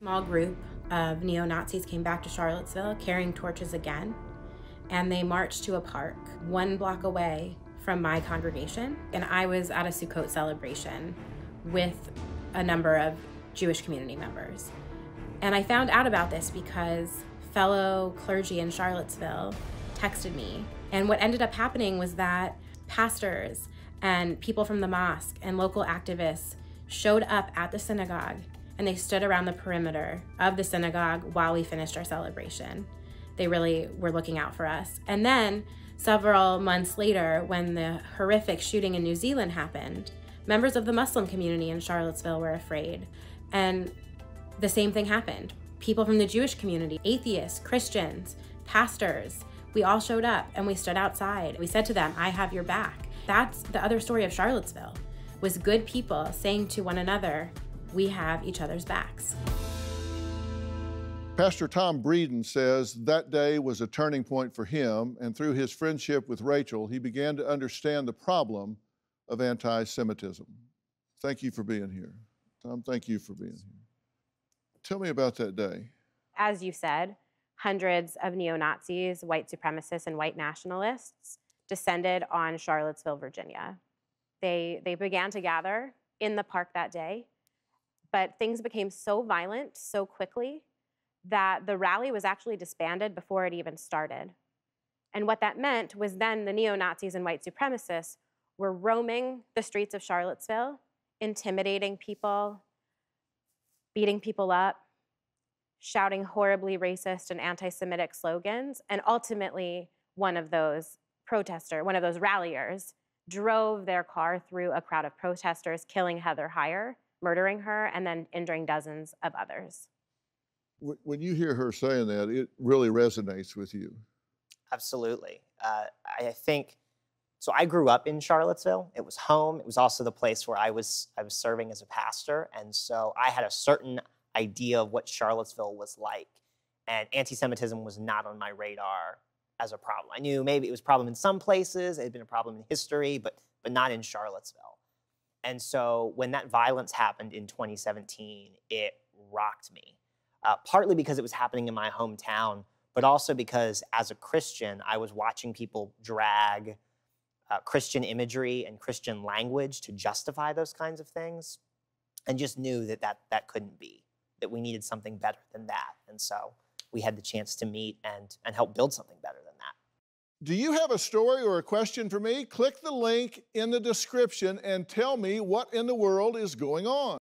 Small group of neo-Nazis came back to Charlottesville carrying torches again, and they marched to a park 1 block away from my congregation. And I was at a Sukkot celebration with a number of Jewish community members. And I found out about this because fellow clergy in Charlottesville texted me. And what ended up happening was that pastors and people from the mosque and local activists showed up at the synagogue, and they stood around the perimeter of the synagogue while we finished our celebration. They really were looking out for us. And then several months later, when the horrific shooting in New Zealand happened, members of the Muslim community in Charlottesville were afraid. And the same thing happened. People from the Jewish community, atheists, Christians, pastors, we all showed up and we stood outside. We said to them, "I have your back." That's the other story of Charlottesville, was good people saying to one another, "We have each other's backs." Pastor Tom Breeden says that day was a turning point for him, and through his friendship with Rachel, he began to understand the problem of anti-Semitism. Thank you for being here. Tom, thank you for being here. Tell me about that day. As you said, hundreds of neo-Nazis, white supremacists, and white nationalists descended on Charlottesville, Virginia. They began to gather in the park that day, but things became so violent so quickly that the rally was actually disbanded before it even started. And what that meant was then the neo-Nazis and white supremacists were roaming the streets of Charlottesville, intimidating people, beating people up, shouting horribly racist and anti-Semitic slogans. And ultimately, one of those ralliers, drove their car through a crowd of protesters, killing Heather Heyer, murdering her, and then injuring dozens of others. When you hear her saying that, it really resonates with you. Absolutely. I think, so I grew up in Charlottesville. It was home. It was also the place where I was serving as a pastor. And so I had a certain idea of what Charlottesville was like. And anti-Semitism was not on my radar as a problem. I knew maybe it was a problem in some places. It had been a problem in history, but not in Charlottesville. And so when that violence happened in 2017, it rocked me. Partly because it was happening in my hometown, but also because as a Christian, I was watching people drag Christian imagery and Christian language to justify those kinds of things, and just knew that couldn't be, that we needed something better than that. And so we had the chance to meet and help build something better than that. Do you have a story or a question for me? Click the link in the description and tell me what in the world is going on.